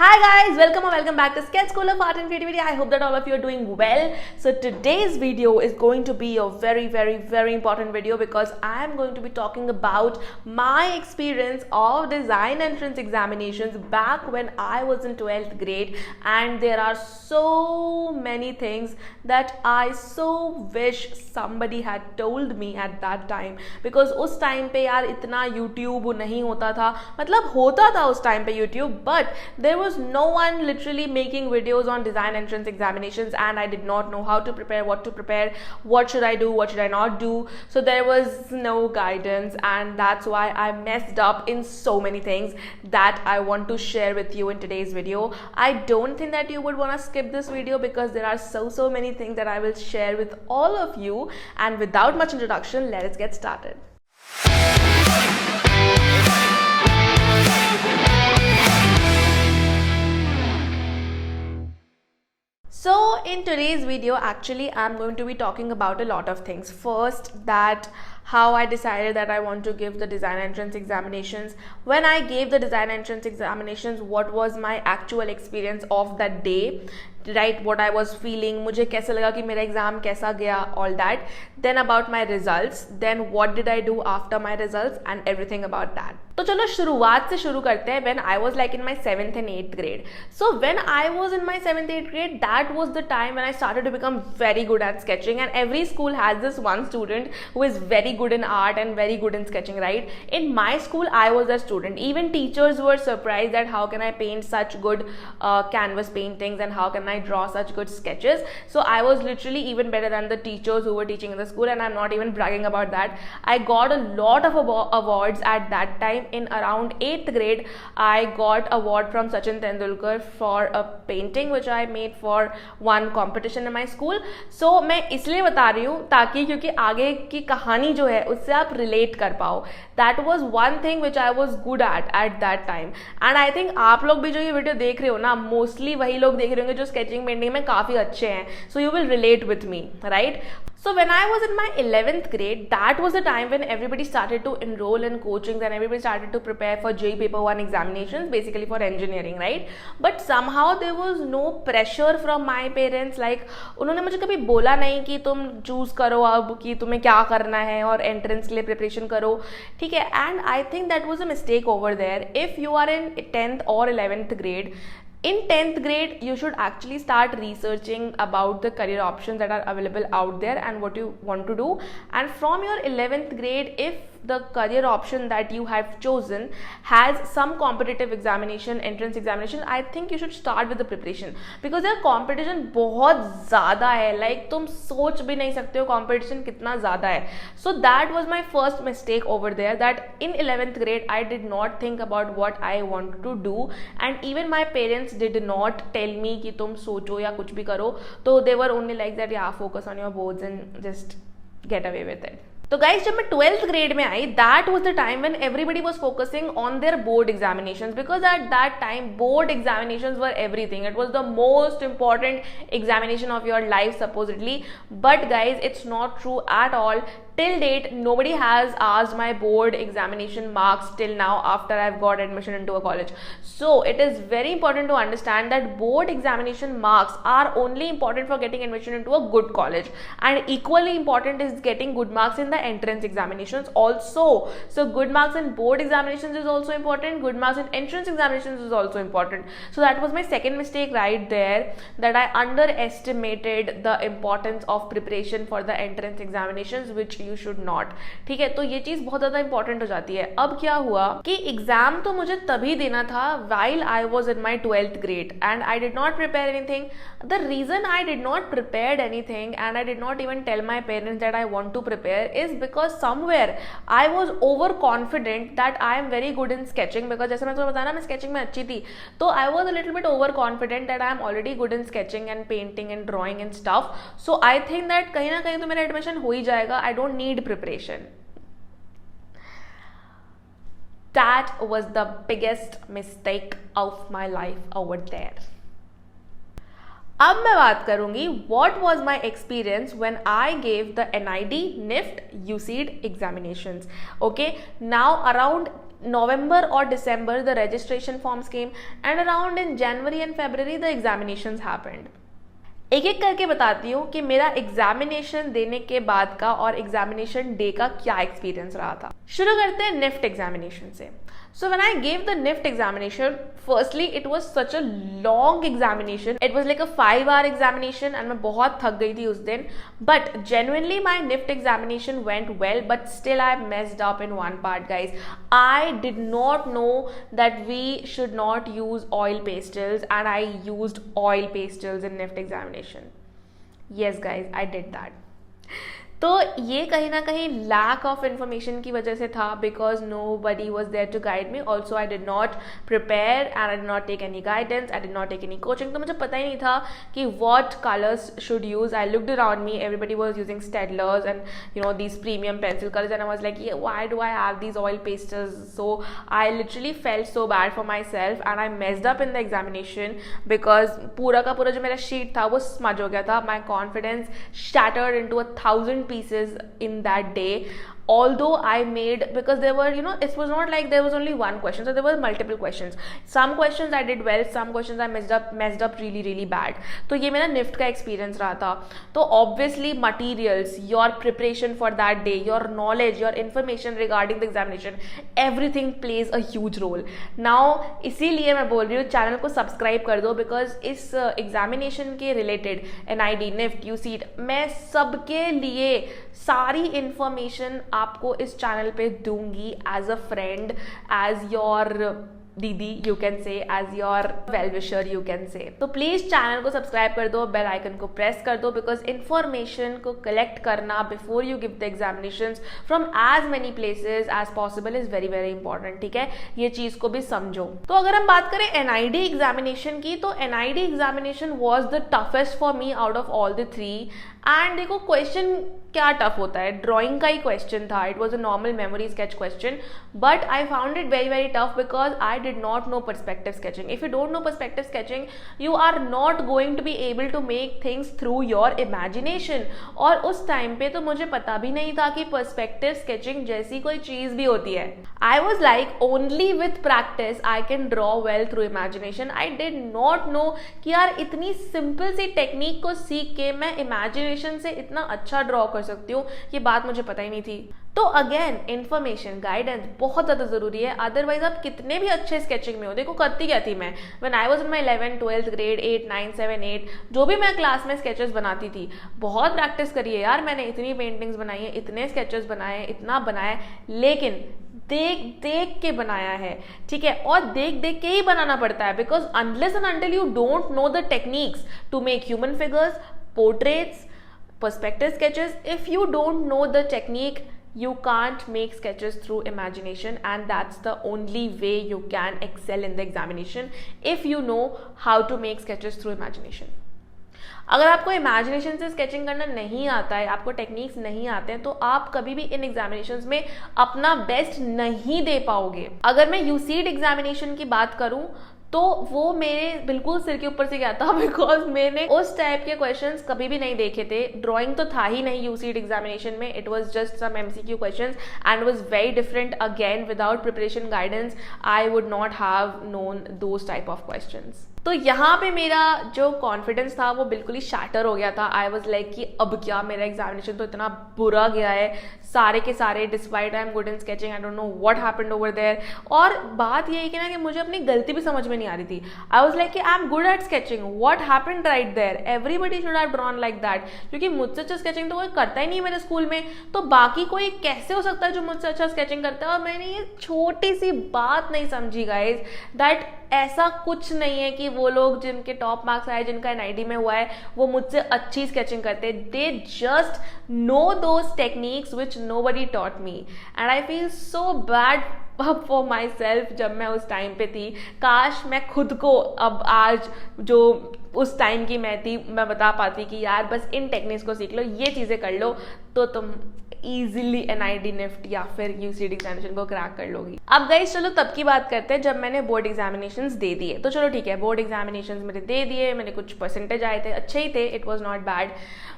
Hi guys, welcome or welcome back to Sketch School of Art and Creativity. I hope that all of you are doing well. So today's video is going to be a very important video because I am going to be talking about my experience of design entrance examinations back when I was in 12th grade, and there are so many things that I so wish somebody had told me at that time, because उस time पे यार इतना YouTube नहीं होता था, मतलब होता था उस time पे YouTube, but there was no one literally making videos on design entrance examinations, and I did not know how to prepare, what to prepare, what should I do, what should I not do. So there was no guidance, and that's why I messed up in so many things that I want to share with you in today's video. I don't think that you would want to skip this video because there are so many things that I will share with all of you, and without much introduction, let us get started. So in today's video, actually I'm going to be talking about a lot of things. First, that how I decided that I want to give the design entrance examinations. When I gave the design entrance examinations, what was my actual experience of that day, right? What I was feeling, मुझे कैसा लगा कि मेरा exam कैसा गया, all that. Then about my results, then what did I do after my results, and everything about that. तो चलो शुरुआत से शुरू करते हैं. When I was like in my 7th and 8th grade. So when I was in my 7th 8th grade, that was the time when I started to become very good at sketching, and every school has this one student who is very good in art and very good in sketching, right? In my school, I was a student. Even teachers were surprised that how can I paint such good canvas paintings, and how can I draw such good sketches. So I was literally even better than the teachers who were teaching in the school, and I'm not even bragging about that. I got a lot of awards at that time. In around 8th grade, I got award from Sachin Tendulkar for a painting which I made for one competition in my school. So मैं इसलिए बता रही हूँ ताकि क्योंकि आगे की कहानी जो है उससे आप relate कर पाओ. That was one thing which I was good at that time. And I think आप लोग भी जो ये वीडियो देख रहे हो ना, मोस्टली वही लोग देख रहे होंगे जो स्केचिंग पेंटिंग में काफ़ी अच्छे हैं. So you will relate with me, right? So when I was in my 11th grade, that was the time when everybody started to enroll in coachings and everybody started to prepare for JEE Paper 1 examinations, basically for engineering, right? But somehow there was no pressure from my parents. Like उन्होंने मुझे कभी बोला नहीं कि तुम choose करो अब कि तुम्हें क्या करना है और एंट्रेंस के लिए प्रिपरेशन करो, ठीक है. And I think that was a mistake over there. If you are in 10th or 11th grade, in 10th grade, you should actually start researching about the career options that are available out there and what you want to do. And from your 11th grade, if the career option that you have chosen has some competitive examination, entrance examination, I think you should start with the preparation, because their competition बहुत ज़्यादा है. Like तुम सोच भी नहीं सकते हो competition कितना ज़्यादा है. So that was my first mistake over there, that in 11th grade I did not think about what I want to do, and even my parents did not tell me कि तुम सोचो या कुछ भी करो. तो they were only like that, yeah, focus on your boards and just get away with it. तो guys जब मैं 12th ग्रेड में आई, that was the time when everybody was focusing on their board examinations, because at that time board examinations were everything. It was the most important examination of your life supposedly, but guys, it's not true at all. Till date, nobody has asked my board examination marks till now after I've got admission into a college. So it is very important to understand that board examination marks are only important for getting admission into a good college, and equally important is getting good marks in the entrance examinations also. So good marks in board examinations is also important, good marks in entrance examinations is also important. So that was my second mistake right there, that I underestimated the importance of preparation for the entrance examinations, which you should not. ठीक है, तो ये चीज बहुत ज्यादा important हो जाती है. अब क्या हुआ कि एग्जाम तो मुझे तभी देना था while I was in my 12th grade and I did not prepare anything. The reason I did not prepare anything and I did not even tell my parents that I want to prepare is because somewhere I was overconfident that I am very good in sketching, because जैसे मैं तुम्हें बताया ना मैं sketching में अच्छी थी, तो I was a little bit overconfident that I am already good in sketching and painting and drawing and stuff. So I think that कहीं ना कहीं तो मेरा एडमिशन हो ही जाएगा. I don't need preparation. That was the biggest mistake of my life over there. अब मैं बात करूंगी what was my experience when I gave the NID, NIFT, UCEED examinations. Okay, now around November or December the registration forms came, and around in January and February the examinations happened. एक एक करके बताती हूँ कि मेरा examination देने के बाद का और एग्जामिनेशन डे का क्या एक्सपीरियंस रहा था. शुरू करते हैं निफ्ट एग्जामिनेशन से. So when I gave the NIFT examination, firstly it was such a long examination. It was like a 5-hour examination and मैं बहुत थक गई थी उस दिन. But genuinely my NIFT examination went well, but still I messed up in one part, guys. I did not know that we should not use oil pastels, and I used oil pastels in NIFT examination. Yes guys, I did that. तो ये कहीं ना कहीं lack of information की वजह से था, because nobody was there to guide me. Also I did not prepare and I did not take any guidance, I did not take any coaching. तो मुझे पता ही नहीं था कि what colours should use. I looked around me, everybody was using Staedtlers and you know these premium pencil colours, and I was like why do I have these oil pastels. So I literally felt so bad for my self and I messed up in the examination, because पूरा का पूरा जो मेरा sheet था वो smudge हो गया था. My confidence shattered into 1,000 pieces in that day. Although I made, because there were, you know, it was not like there was only one question, so there were multiple questions. Some questions I did well, some questions I messed up really bad. तो ये मेरा NIFT का experience रहा था. तो obviously materials, your preparation for that day, your knowledge, your information regarding the examination, everything plays a huge role. Now इसीलिए मैं बोल रही हूँ चैनल को सब्सक्राइब कर दो, बिकॉज इस एग्जामिनेशन के रिलेटेड NID, निफ्ट, यूसीट, मैं सबके लिए सारी इंफॉर्मेशन आपको इस चैनल पे दूंगी as a friend, as your didi you can say, as your well wisher you can say. तो प्लीज चैनल को सब्सक्राइब कर दो, बेल आइकन को प्रेस कर दो, बिकॉज इन्फॉर्मेशन को कलेक्ट करना before you give the examinations from as many places as possible is very important. ठीक है, ये चीज को भी समझो. तो अगर हम बात करें NID एग्जामिनेशन की, तो NID examination was the toughest for me out of all the 3. And देखो क्वेश्चन क्या टफ होता है, ड्राइंग का ही क्वेश्चन था. It was a normal memory sketch question, but I found it very tough because I did not know perspective sketching. If you don't no perspective sketching, you are not going to be able to make things through your imagination. और उस time पे तो मुझे पता भी नहीं था कि पर्सपेक्टिव स्केचिंग जैसी कोई चीज भी होती है. आई was like only with practice I can draw well through imagination. I did not know कि यार इतनी सिंपल सी टेक्निक को सीख के मैं इमेजिनेशन से इतना अच्छा ड्रॉ कर सकती हूँ, ये बात मुझे पता ही नहीं थी. तो अगेन इन्फॉर्मेशन, गाइडेंस बहुत ज़्यादा ज़रूरी है. अदरवाइज आप कितने भी अच्छे स्केचिंग में हो, देखो करती क्या थी मैं, when I was in my 11th 12th grade, 8 9 7 8, जो भी मैं क्लास में स्केचेस बनाती थी, बहुत प्रैक्टिस करी है यार मैंने. इतनी पेंटिंग्स बनाई है, इतने स्केचेस बनाए, इतना बनाया, लेकिन देख के बनाया है. ठीक है, और देख के ही बनाना पड़ता है, because unless and until you don't know the techniques to make human figures, portraits, perspective sketches, if you don't know the technique, you can't make sketches through imagination, and that's the only way you can excel in the examination, if you know how to make sketches through imagination. अगर आपको imagination से sketching करना नहीं आता है, आपको techniques नहीं आते हैं, तो आप कभी भी इन एग्जामिनेशंस में अपना बेस्ट नहीं दे पाओगे. अगर मैं यूसीड एग्जामिनेशन की बात करूं तो वो मेरे बिल्कुल सिर के ऊपर से गया था, बिकॉज मैंने उस टाइप के क्वेश्चंस कभी भी नहीं देखे थे. ड्राइंग तो था ही नहीं यूसीड एग्जामिनेशन में, it was just some MCQ questions and was very different. Again without preparation guidance I would not have known those type of questions. तो यहाँ पे मेरा जो कॉन्फिडेंस था वो बिल्कुल ही शैटर हो गया था. आई वॉज लाइक कि अब क्या, मेरा एग्जामिनेशन तो इतना बुरा गया है सारे के सारे, despite I am good in sketching, I don't know what happened over there. और बात ये है कि ना कि मुझे अपनी गलती भी समझ में नहीं आ रही थी. आई वॉज लाइक कि I am good at sketching, what happened right there, everybody should have drawn like that. क्योंकि मुझसे अच्छा स्केचिंग तो कोई करता ही नहीं मेरे स्कूल में, तो बाकी कोई कैसे हो सकता है जो मुझसे अच्छा स्केचिंग करता है. और मैंने ये छोटी सी बात नहीं समझी गाइज, दैट ऐसा कुछ नहीं है कि वो लोग जिनके टॉप मार्क्स आए, जिनका NID में हुआ है, वो मुझसे अच्छी स्केचिंग करते. They just know those techniques which nobody taught me, and I feel so bad for my self जब मैं उस टाइम पे थी. काश मैं खुद को अब आज जो उस टाइम की मैं थी, मैं बता पाती कि यार बस इन टेक्निक्स को सीख लो, ये चीज़ें कर लो, तो तुम ईजिली NID निफ्ट या फिर यूसीडी एग्जामिनेशन को क्रैक कर लोगी. अब गाइस चलो तब की बात करते हैं जब मैंने बोर्ड एग्जामिनेशंस दे दिए. तो चलो ठीक है, बोर्ड एग्जामिनेशंस मेरे दे दिए, मैंने कुछ परसेंटेज आए थे, अच्छे ही थे, it was not bad.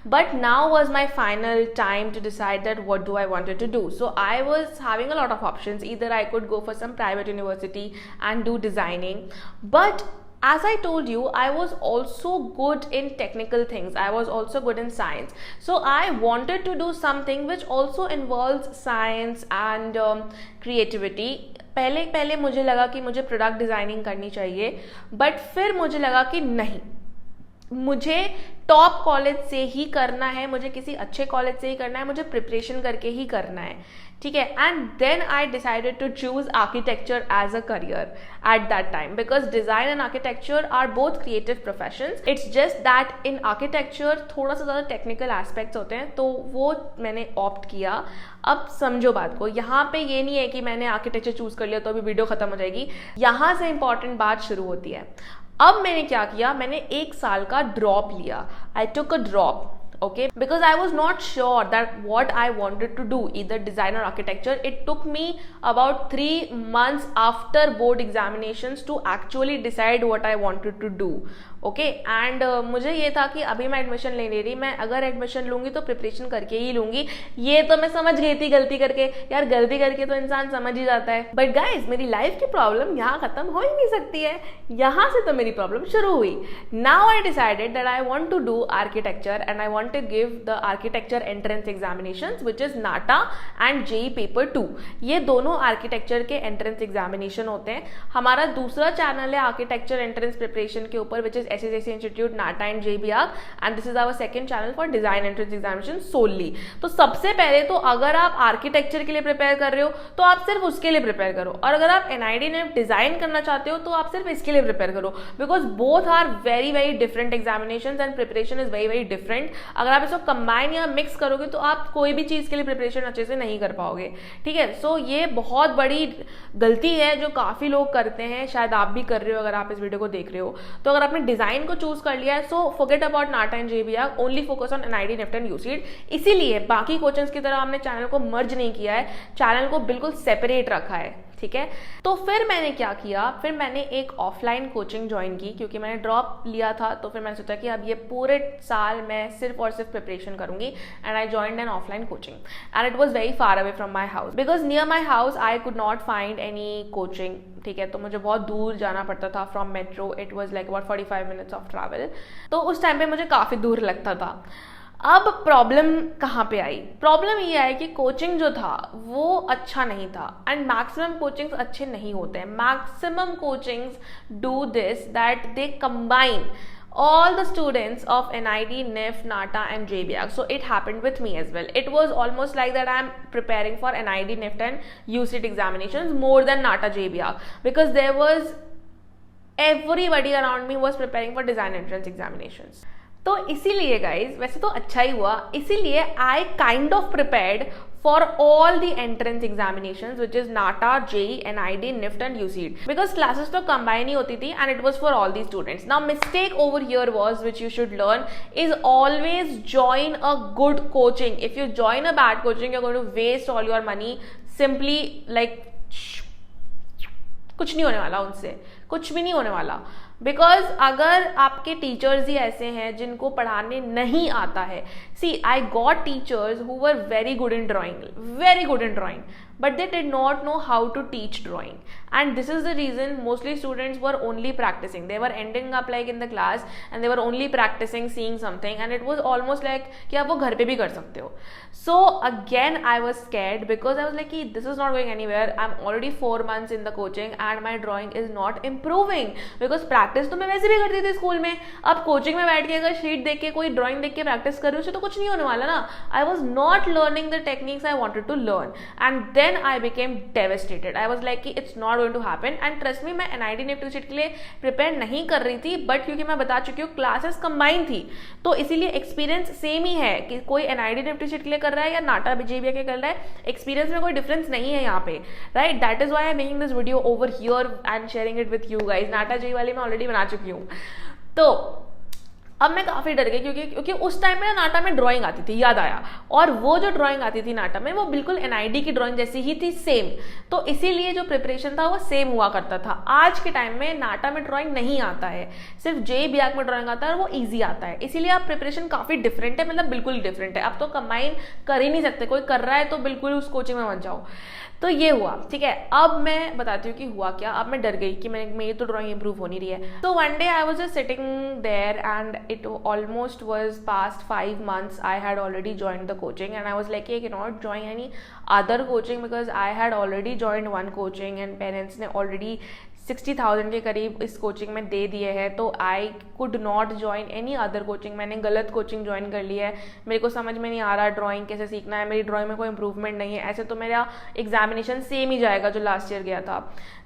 But now was my final time to decide that what do I wanted to do. So I was having a lot of options. Either I could go for some private university and do designing. But as I told you, I was also good in technical things. I was also good in science. So I wanted to do something which also involves science and creativity. पहले मुझे लगा कि मुझे product designing करनी चाहिए, but फिर मुझे लगा कि नहीं, मुझे टॉप कॉलेज से ही करना है, मुझे किसी अच्छे कॉलेज से ही करना है, मुझे प्रिपरेशन करके ही करना है, ठीक है. And then I decided to choose architecture as a career at that time, because design and architecture are both creative professions. It's just that in architecture थोड़ा सा ज़्यादा टेक्निकल एस्पेक्ट्स होते हैं, तो वो मैंने ऑप्ट किया. अब समझो बात को, यहाँ पे ये नहीं है कि मैंने आर्किटेक्चर चूज कर लिया तो अभी वीडियो खत्म हो जाएगी. यहाँ से इंपॉर्टेंट बात शुरू होती है. अब मैंने क्या किया, मैंने 1 साल का ड्रॉप लिया. I took a drop, okay, because I was not sure that what I wanted to do, either design or architecture. It took me about 3 months after board examinations to actually decide what I wanted to do. Okay and मुझे ये था कि अभी मैं admission ले रही, मैं अगर एडमिशन लूंगी तो प्रिपरेशन करके ही लूंगी. ये तो मैं समझ गई थी गलती करके, यार गलती करके तो इंसान समझ ही जाता है. बट गाइज, मेरी लाइफ की प्रॉब्लम यहाँ खत्म हो ही नहीं सकती है, यहाँ से तो मेरी प्रॉब्लम शुरू हुई. Now I decided that I want to do architecture and I want to give the architecture entrance examinations which is NATA and JEE paper 2. ये दोनों आर्किटेक्चर के एंट्रेंस एग्जामिनेशन होते हैं. हमारा दूसरा चैनल है आर्किटेक्चर एंट्रेंस प्रिपरेशन के ऊपर, which is SSAC Institute, NATA and JBR, and this is our second channel for design entrance examination solely. तो सबसे पहले तो अगर आप आर्किटेक्चर के लिए प्रिपेयर कर रहे हो तो आप सिर्फ उसके लिए प्रिपेयर करो, और अगर आप NID ने डिजाइन करना चाहते हो तो आप सिर्फ इसके लिए प्रिपेयर करो, because both are very very different examinations and preparation is very very different. अगर आप इसको कंबाइन या मिक्स करोगे तो आप कोई भी चीज के लिए प्रिपरेशन अच्छे से नहीं कर पाओगे, ठीक है. सो ये बहुत बड़ी गलती है जो काफी लोग करते हैं, शायद आप भी कर रहे हो अगर आप इस वीडियो को देख रहे हो. तो अगर आपने डिजाइन को चूज कर लिया है, so forget about NATA and JBR, only focus on NID, NIFT and UCEED. इसीलिए बाकी कोचिंग्स की तरह हमने चैनल को मर्ज नहीं किया है, चैनल को बिल्कुल सेपरेट रखा है, ठीक है. तो फिर मैंने क्या किया, फिर मैंने एक ऑफलाइन कोचिंग ज्वाइन की, क्योंकि मैंने ड्रॉप लिया था. तो फिर मैंने सोचा कि अब ये पूरे साल मैं सिर्फ और सिर्फ प्रिपरेशन करूंगी, and I joined an offline coaching. And it was very far away from my house, because near my house I could not find any coaching, ठीक है. तो मुझे बहुत दूर जाना पड़ता था from metro. It was like about 45 minutes of travel. तो उस टाइम पे मुझे काफ़ी दूर लगता था. अब प्रॉब्लम कहाँ पे आई, प्रॉब्लम ये आई कि कोचिंग जो था वो अच्छा नहीं था, एंड मैक्सिमम कोचिंग्स अच्छे नहीं होते हैं. Maximum coachings do this that they combine all the students of NID, NIFT, NATA and JBR. So it happened with me as well. It was almost like that I'm preparing for NID, NIFT and UCET examinations more than NATA, JBR, because there was everybody around me was preparing for design entrance examinations. तो इसीलिए guys, वैसे तो अच्छा ही हुआ, इसीलिए I kind of prepared for all the entrance examinations which is NATA, JEE, NID, NIFT and UCEED, because classes तो combine ही होती थी and it was for all the students. Now mistake over here was which you should learn is always join a good coaching. If you join a bad coaching you are going to waste all your money. Simply like कुछ नहीं होने वाला उनसे, कुछ भी नहीं होने वाला. बिकॉज अगर आपके टीचर्स ही ऐसे हैं जिनको पढ़ाने नहीं आता है, see I got teachers who were very good in drawing, but they did not know how to teach drawing, and this is the reason mostly students were only practicing. They were ending up like in the class and they were only practicing seeing something, and it was almost like कि आप वो घर पे भी कर सकते हो. So again I was scared because I was like कि this is not going anywhere. I'm already 4 months in the coaching and my drawing is not improving, because practice तो मैं वैसे भी करती थी स्कूल में. अब कोचिंग में बैठ के अगर शीट देख के कोई ड्राइंग देख के प्रैक्टिस कर रही हूँ तो कुछ नहीं होने वाला ना. I was not learning the techniques I wanted to learn, and then I became devastated. I was like कि it's not going to happen, and trust me, मैं NID, NIFT शीट के लिए प्रिपेयर नहीं कर रही थी, बट क्योंकि मैं बता चुकी हूँ क्लासेस कंबाइन थी, तो इसीलिए एक्सपीरियंस सेम ही है कि कोई NID, NIFT शीट के लिए कर रहा है या नाटा, जेबीआर के कर रहा है, एक्सपीरियंस में कोई डिफरेंस नहीं है यहाँ पे, right. That is why I am making this video over here and sharing it with you guys. NATA JEE वाली मैं ऑलरेडी बना चुकी हूँ. तो अब मैं काफ़ी डर गई क्योंकि उस टाइम में नाटा में ड्राइंग आती थी, याद आया, और वो जो ड्राइंग आती थी नाटा में वो बिल्कुल NID की ड्राइंग जैसी ही थी, सेम. तो इसीलिए जो प्रिपरेशन था वो सेम हुआ करता था. आज के टाइम में नाटा में ड्राइंग नहीं आता है, सिर्फ JBR में ड्राइंग आता है और वो ईजी आता है. इसीलिए आप प्रिपरेशन काफ़ी डिफरेंट है, मतलब बिल्कुल डिफरेंट है. आप तो कंबाइन कर ही नहीं सकते, कोई कर रहा है तो बिल्कुल उस कोचिंग में मत जाओ. तो ये हुआ, ठीक है। अब मैं बताती हूँ कि हुआ क्या। अब मैं डर गई कि मेरी तो ड्राइंग इंप्रूव हो नहीं रही है। तो one day I was just sitting there and it almost was past 5 months I had already joined the coaching and I was like, I cannot join any other coaching because I had already joined one coaching and parents ने already 60,000 के करीब इस coaching में दे दिए हैं, तो I could not join any other coaching. मैंने गलत कोचिंग ज्वाइन कर ली है, मेरे को समझ में नहीं आ रहा ड्राइंग कैसे सीखना है, मेरी ड्राइंग में कोई इंप्रूवमेंट नहीं है, ऐसे तो मेरा एग्जामिनेशन सेम ही जाएगा जो लास्ट ईयर गया था।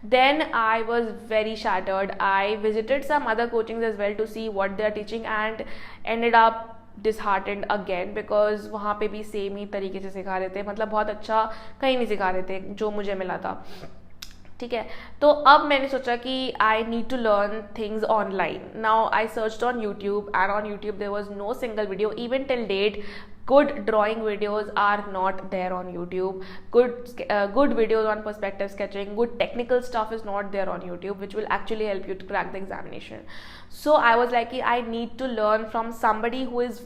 Then I was very shattered. I visited some other coachings as well to see what they are teaching and ended up disheartened again because वहाँ पे भी सेम ही तरीके से सिखा रहे थे, मतलब बहुत अच्छा कहीं नहीं सिखा रहे थे जो मुझे मिला था, ठीक है। तो अब मैंने सोचा कि I need to learn things online. Now I searched on YouTube and on YouTube there was no single video even till date. Good drawing videos are not there on YouTube. Good videos on perspective sketching, good technical stuff is not there on YouTube, which will actually help you to crack the examination. So I was like, I need to learn from somebody who is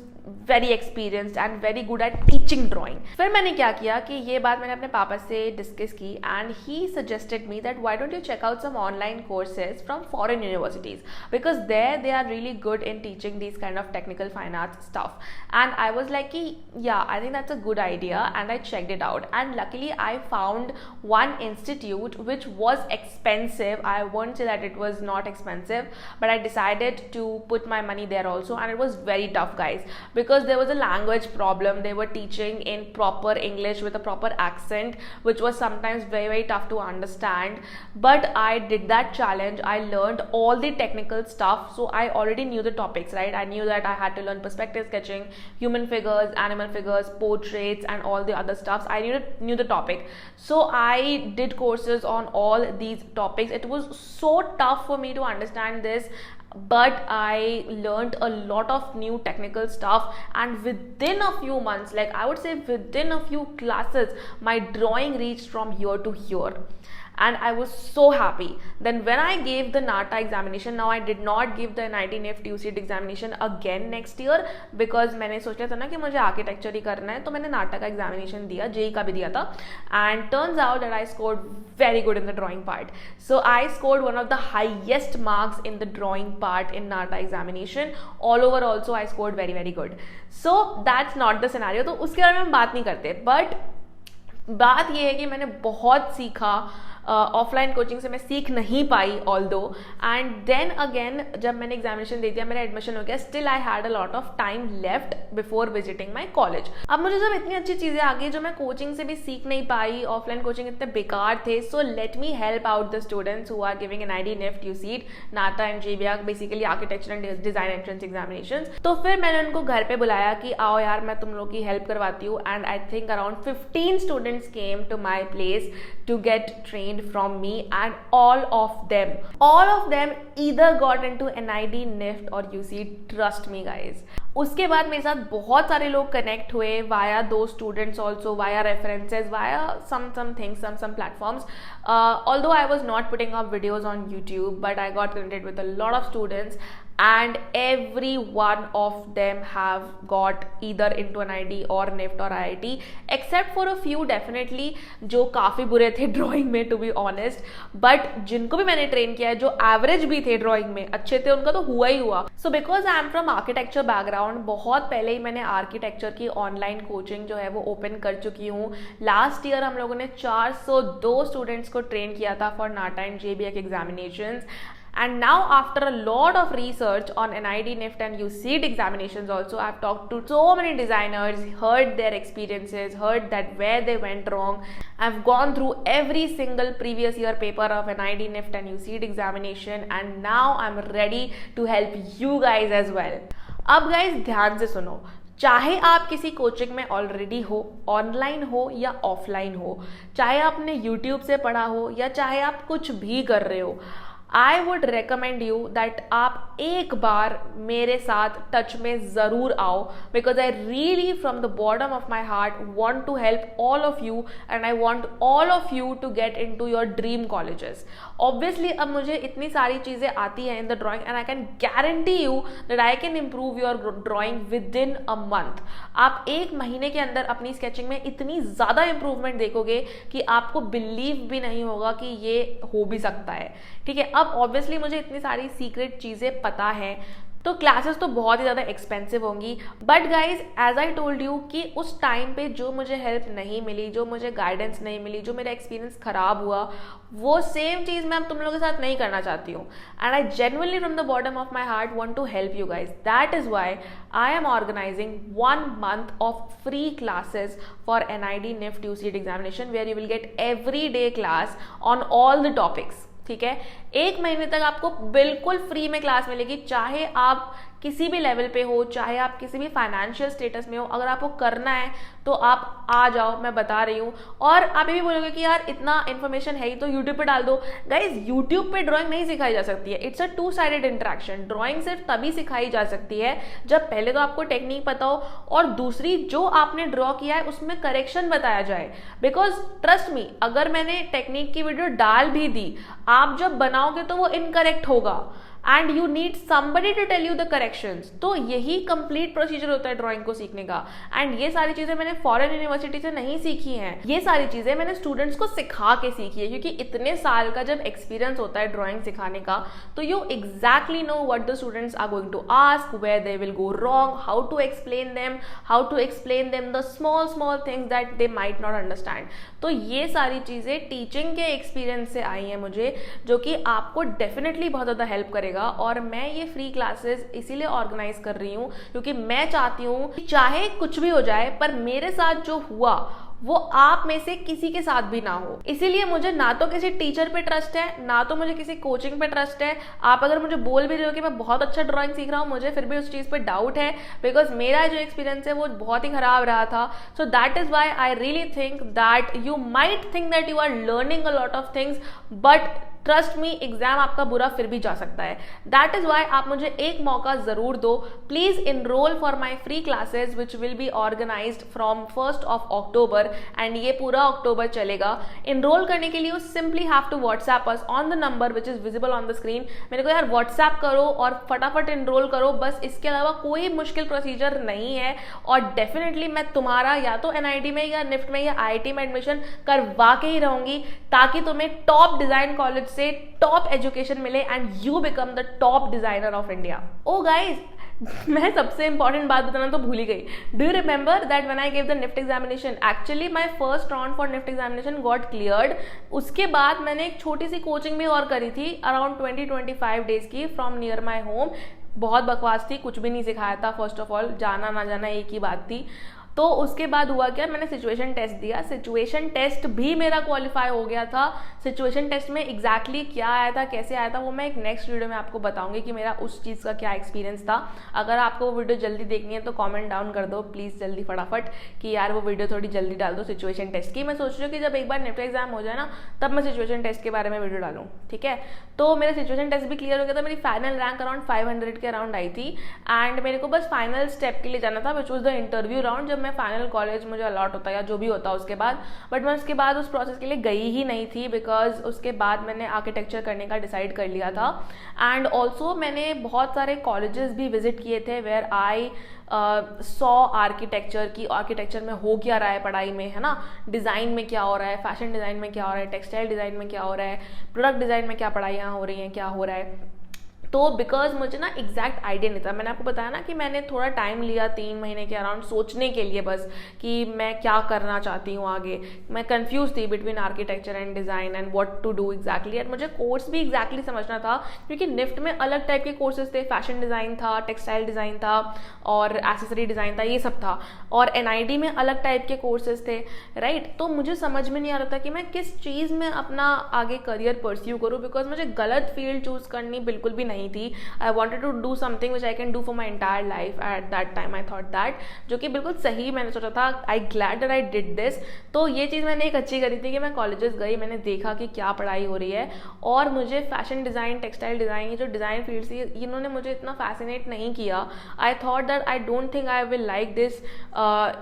very experienced and very good at teaching drawing. फिर मैंने क्या किया कि ये बात मैंने अपने पापा से डिस्कस की and he suggested me that why don't you check out some online courses from foreign universities because there they are really good in teaching this kind of technical fine arts stuff. And I was like कि yeah I think that's a good idea and I checked it out and luckily I found one institute which was expensive. I won't say that it was not expensive, but I decided to put my money there also, and it was very tough, guys, because there was a language problem. They were teaching in proper English with a proper accent, which was sometimes very, very tough to understand. But I did that challenge. I learned all the technical stuff, so I already knew the topics, right? I knew that I had to learn perspective sketching, human figures, animal figures, portraits, and all the other stuffs. I knew the topic, so I did courses on all these topics. It was so tough for me to understand this, but I learned a lot of new technical stuff, and within a few months, like I would say within a few classes, my drawing reached from here to here. And I was so happy. Then when I gave the NATA examination, now I did not give the NIT NIFT UCET examination again next year because मैंने सोचा था ना कि मुझे architecture ही करना है, तो मैंने नाटा का एग्जामिनेशन दिया, जेई का भी दिया था, and turns out that I scored very good in the drawing part. So I scored one of the highest marks in the drawing part in NATA examination. All over also I scored very, very good. So that's not the scenario. तो उसके बारे में हम बात नहीं करते, but बात ये है कि मैंने बहुत सीखा। ऑफलाइन कोचिंग से मैं सीख नहीं पाई ऑल दो, एंड देन अगेन जब मैंने एग्जामिनेशन दे दिया, मेरा एडमिशन हो गया, still I had a lot of time left before visiting my college. अब मुझे जब इतनी अच्छी चीज़ें आ गई जो मैं कोचिंग से भी सीख नहीं पाई, ऑफलाइन कोचिंग इतने बेकार थे, so let me help out the students who are giving NIT NIFT UCET, NATA and JBA, basically architecture and design entrance examination. तो फिर मैंने उनको घर पे बुलाया कि आओ यार मैं तुम लोग की हेल्प करवाती हूँ, and I think around 15 students came to my place to get trained from me, and all of them either got into NIT NIFT or UCET, trust me guys। उसके बाद मेरे साथ बहुत सारे लोग कनेक्ट हुए वाया दो students also, via references, via some things, some platforms. Although I was not putting up videos on YouTube, but I got connected with a lot of students, and every one of them have got either into NIT or NIFT or IIT, except for a few definitely जो काफ़ी बुरे थे drawing में, to be honest, but जिनको भी मैंने train किया है जो एवरेज भी थे ड्राइंग में, अच्छे थे, उनका तो हुआ ही हुआ। So because I am from architecture background, बहुत पहले ही मैंने आर्किटेक्चर की ऑनलाइन कोचिंग जो है वो ओपन कर चुकी हूँ। लास्ट ईयर हम लोगों ने 402 स्टूडेंट्स को ट्रेन किया था for NATA and JBA examinations. And now after a lot of research on NIT NIFT and UCET examinations also, I've talked to so many designers, heard their experiences, heard that where they went wrong. I've gone through every single previous year paper of NIT NIFT and UCET examination, and now I'm ready to help you guys as well. अब guys ध्यान से सुनो, चाहे आप किसी coaching में already हो, online हो या ऑफलाइन हो, चाहे आपने यूट्यूब से पढ़ा हो या चाहे आप कुछ भी कर रहे हो, I would recommend you that आप एक बार मेरे साथ टच में ज़रूर आओ, because I really from the bottom of my heart want to help all of you and I want all of you to get in to your dream colleges. Obviously अब मुझे इतनी सारी चीज़ें आती हैं in the drawing and I can guarantee you that I can improve your drawing with in a month. आप एक महीने के अंदर अपनी स्केचिंग में इतनी ज़्यादा इंप्रूवमेंट देखोगे कि आपको बिलीव भी नहीं होगा कि ये हो भी सकता है. ठीक है, अब ऑब्वियसली मुझे इतनी सारी सीक्रेट चीज़ें पता है, तो क्लासेस तो बहुत ही ज़्यादा एक्सपेंसिव होंगी, but guys as I told you कि उस टाइम पे जो मुझे हेल्प नहीं मिली, जो मुझे गाइडेंस नहीं मिली, जो मेरा एक्सपीरियंस ख़राब हुआ, वो सेम चीज़ मैं अब तुम लोगों के साथ नहीं करना चाहती हूँ. And I genuinely from the bottom of my heart want to help you guys. That is why I am organizing 1 month of free classes for NID NIFT UCET examination where you will get every day class on all the topics. ठीक है, एक महीने तक आपको बिल्कुल free में class मिलेगी, चाहे आप किसी भी लेवल पे हो, चाहे आप किसी भी फाइनेंशियल स्टेटस में हो. अगर आपको करना है तो आप आ जाओ, मैं बता रही हूँ. और आप ये भी बोलोगे कि यार इतना इन्फॉर्मेशन है ही तो यूट्यूब पे डाल दो. गाइज यूट्यूब पे ड्राइंग नहीं सिखाई जा सकती है. It's a 2-sided interaction. Drawing सिर्फ तभी सिखाई जा सकती है जब पहले तो आपको टेक्निक पता हो और दूसरी जो आपने ड्रॉ किया है उसमें करेक्शन बताया जाए. बिकॉज ट्रस्ट मी, अगर मैंने टेक्निक की वीडियो डाल भी दी, आप जब बनाओगे तो वो इनकरेक्ट होगा and you need somebody to tell you the corrections. तो यही कंप्लीट प्रोसीजर होता है ड्राइंग को सीखने का. एंड ये सारी चीजें मैंने फॉरेन यूनिवर्सिटी से नहीं सीखी हैं, ये सारी चीजें मैंने स्टूडेंट्स को सिखा के सीखी है. क्योंकि इतने साल का जब एक्सपीरियंस होता है ड्राइंग सिखाने का, तो you exactly know what the students are going to ask, where they will go wrong, how to explain them the small things that they might not understand. तो ये सारी चीजें टीचिंग के एक्सपीरियंस से आई हैं मुझे, जो कि आपको डेफिनेटली बहुत ज़्यादा हेल्प करेगा. और मैं ये फ्री क्लासेस इसीलिए ऑर्गेनाइज कर रही हूँ क्योंकि मैं चाहती हूँ कि चाहे कुछ भी हो जाए, पर मेरे साथ जो हुआ वो आप में से किसी के साथ भी ना हो. इसीलिए मुझे ना तो किसी टीचर पे ट्रस्ट है, ना तो मुझे किसी कोचिंग पे ट्रस्ट है. आप अगर मुझे बोल भी रहे हो कि मैं बहुत अच्छा ड्राइंग सीख रहा हूँ, मुझे फिर भी उस चीज़ पे डाउट है, बिकॉज मेरा जो एक्सपीरियंस है वो बहुत ही खराब रहा था. So that is why I really think that you might think that you are learning a lot of things, but trust me, exam आपका बुरा फिर भी जा सकता है. दैट इज वाई आप मुझे एक मौका जरूर दो. Please enroll for my free classes which will be organized from 1st of October and ये पूरा अक्टूबर चलेगा. इनरोल करने के लिए simply have to WhatsApp us on the number which is visible on the screen. मेरे को यार व्हाट्सएप करो और फटाफट इनरोल करो, बस. इसके अलावा कोई मुश्किल प्रोसीजर नहीं है. और डेफिनेटली मैं तुम्हारा या तो NID में या NIFT में या IIT में एडमिशन करवा के ही रहूंगी, ताकि तुम्हें टॉप डिजाइन कॉलेज से टॉप एजुकेशन मिले and you become the top designer of India. Oh guys, मैं सबसे इंपॉर्टेंट बात बताना तो भूल ही गई. Do you remember that when I gave the NIFT examination, actually my first round for NIFT examination got cleared. उसके बाद मैंने एक छोटी सी कोचिंग भी और करी थी अराउंड 20-25 डेज की फ्रॉम नियर माई होम. बहुत बकवास थी, कुछ भी नहीं सिखाया था. फर्स्ट ऑफ ऑल जाना ना जाना एक ही बात थी. तो उसके बाद हुआ क्या, मैंने सिचुएशन टेस्ट दिया. सिचुएशन टेस्ट भी मेरा क्वालिफाई हो गया था. सिचुएशन टेस्ट में एग्जैक्टली क्या आया था, कैसे आया था, वो मैं एक नेक्स्ट वीडियो में आपको बताऊंगी कि मेरा उस चीज़ का क्या एक्सपीरियंस था. अगर आपको वो वीडियो जल्दी देखनी है तो कमेंट डाउन कर दो प्लीज़ जल्दी फटाफट कि यार वो वीडियो थोड़ी जल्दी डाल दो सिचुएशन टेस्ट की. मैं सोच रही हूँ कि जब एक बार NIFT एग्जाम हो जाए ना, तब मैं सिचुएशन टेस्ट के बारे में वीडियो डालूँ. ठीक है, तो मेरा सिचुएशन टेस्ट भी क्लियर हो गया था. मेरी फाइनल रैंक अराउंड 500 के अराउंड आई थी एंड मेरे को बस फाइनल स्टेप के लिए जाना था, which was the interview round, जब मैं फाइनल कॉलेज मुझे अलॉट होता या जो भी होता उसके बाद. बट मैं उसके बाद उस प्रोसेस के लिए गई ही नहीं थी, बिकॉज उसके बाद मैंने आर्किटेक्चर करने का डिसाइड कर लिया था. एंड ऑल्सो मैंने बहुत सारे कॉलेजेस भी विजिट किए थे वेयर आई सॉ आर्किटेक्चर की आर्किटेक्चर में हो क्या रहा है पढ़ाई में, है ना, डिज़ाइन में क्या हो रहा है, फैशन डिज़ाइन में क्या हो रहा है, टेक्सटाइल डिज़ाइन में क्या हो रहा है, प्रोडक्ट डिज़ाइन में क्या पढ़ाइयाँ हो रही हैं, क्या हो रहा है. तो बिकॉज मुझे ना एग्जैक्ट आइडिया नहीं था. मैंने आपको बताया ना कि मैंने थोड़ा टाइम लिया 3 महीने के अराउंड सोचने के लिए, बस कि मैं क्या करना चाहती हूँ आगे. मैं कंफ्यूज थी between architecture and design and what to do exactly. And मुझे कोर्स भी एग्जैक्टली समझना था, क्योंकि NIFT में अलग टाइप के कोर्सेज थे. फैशन डिज़ाइन था, टेक्सटाइल डिज़ाइन था और एसेसरी डिज़ाइन था, ये सब था. और NID में अलग टाइप के कोर्सेज थे, राइट. तो मुझे समझ में नहीं आ रहा था कि मैं किस चीज़ में अपना आगे करियर परस्यू करूँ, बिकॉज मुझे गलत फील्ड चूज़ करनी बिल्कुल भी नहीं नहीं थी. I wanted to do something which I can do for my entire life. At that time I thought that, जो कि बिल्कुल सही मैंने सोचा था. I glad that I did this. तो ये चीज़ मैंने एक अच्छी करी थी कि मैं कॉलेजेस गई, मैंने देखा कि क्या पढ़ाई हो रही है, और मुझे फैशन डिज़ाइन, टेक्सटाइल डिज़ाइन, ये जो डिज़ाइन फील्ड थी, इन्होंने मुझे इतना फैसिनेट नहीं किया. आई thought that I don't think I will like this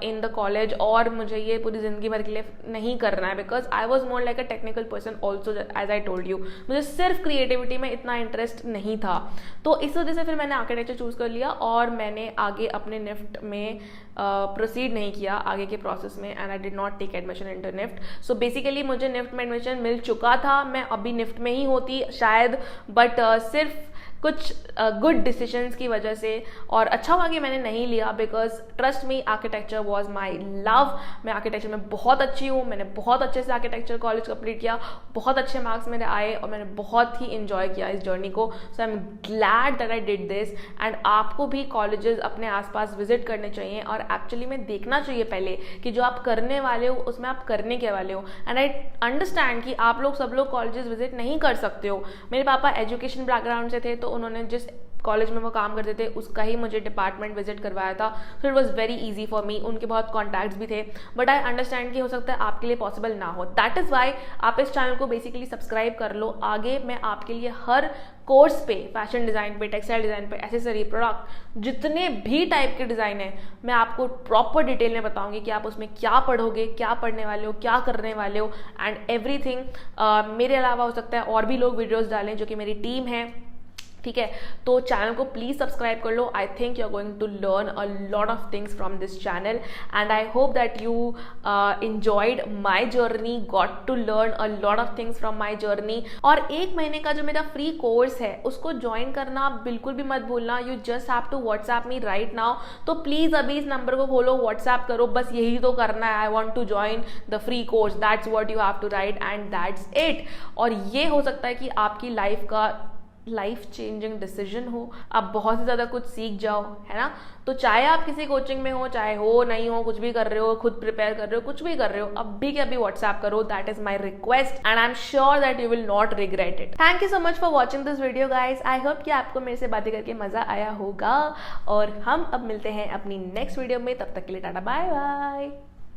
in the college, और मुझे ये पूरी ज़िंदगी भर के लिए नहीं करना है. Because I was more like a technical person also, as I told you. मुझे सिर्फ क्रिएटिविटी में इतना इंटरेस्ट नहीं था. तो इस वजह से फिर मैंने आर्किटेक्चर चूज़ कर लिया, और मैंने आगे अपने निफ्ट में प्रोसीड नहीं किया आगे के प्रोसेस में. And I did not take admission into NIFT. So basically मुझे निफ्ट में एडमिशन मिल चुका था. मैं अभी निफ्ट में ही होती शायद, बट सिर्फ कुछ गुड डिसीजंस की वजह से. और अच्छा हुआ कि मैंने नहीं लिया, because trust me, architecture was my love. मैं आर्किटेक्चर में बहुत अच्छी हूँ. मैंने बहुत अच्छे से आर्किटेक्चर कॉलेज कंप्लीट किया, बहुत अच्छे मार्क्स मेरे आए, और मैंने बहुत ही इंजॉय किया इस जर्नी को. So I am glad that I did this. And आपको भी कॉलेजेस अपने आसपास विजिट करने चाहिए, और एक्चुअली में देखना चाहिए पहले कि जो आप करने वाले हो उसमें आप करने के वाले हो. एंड आई अंडरस्टैंड कि आप लोग सब लोग कॉलेजेस विजिट नहीं कर सकते हो. मेरे पापा एजुकेशन बैकग्राउंड से थे, तो उन्होंने जिस कॉलेज में वो काम करते थे उसका ही मुझे डिपार्टमेंट विजिट करवाया था. So it was very easy for me. उनके बहुत कॉन्टैक्ट्स भी थे, बट आई अंडरस्टैंड कि हो सकता है आपके लिए पॉसिबल ना हो. दैट इज़ वाई आप इस चैनल को बेसिकली सब्सक्राइब कर लो. आगे मैं आपके लिए हर कोर्स पे, फैशन डिज़ाइन पे, टेक्सटाइल डिज़ाइन पे, एसेसरी, प्रोडक्ट, जितने भी टाइप के डिज़ाइन है, मैं आपको प्रॉपर डिटेल में बताऊंगी कि आप उसमें क्या पढ़ोगे, क्या पढ़ने वाले हो, क्या करने वाले हो, एंड एवरीथिंग. मेरे अलावा हो सकता है और भी लोग वीडियोज़ डालें जो कि मेरी टीम है. ठीक है, तो चैनल को प्लीज सब्सक्राइब कर लो. I think you are going to learn a lot of things from this channel, and I hope that you enjoyed my journey, got to learn a lot of things from my journey. और 1 महीने का जो मेरा free course है उसको join करना बिल्कुल भी मत भूलना. You just have to WhatsApp me right now. तो प्लीज अभी इस नंबर को खोलो, व्हाट्सएप करो, बस यही तो करना है. I want to join the free course, that's what you have to write, and that's it. और ये हो सकता है कि आपकी लाइफ चेंजिंग डिसीजन हो. आप बहुत ही ज़्यादा कुछ सीख जाओ, है ना. तो चाहे आप किसी कोचिंग में हो, चाहे हो नहीं हो, कुछ भी कर रहे हो, खुद प्रिपेयर कर रहे हो, कुछ भी कर रहे हो, अभी के अभी व्हाट्सएप करो. That is my request, and I am sure that you will not regret it. Thank you so much for watching this video guys. I hope कि आपको मेरे से बातें करके मजा आया होगा, और हम अब मिलते हैं अपनी नेक्स्ट वीडियो में. तब तक के लिए टाटा, बाय बाय.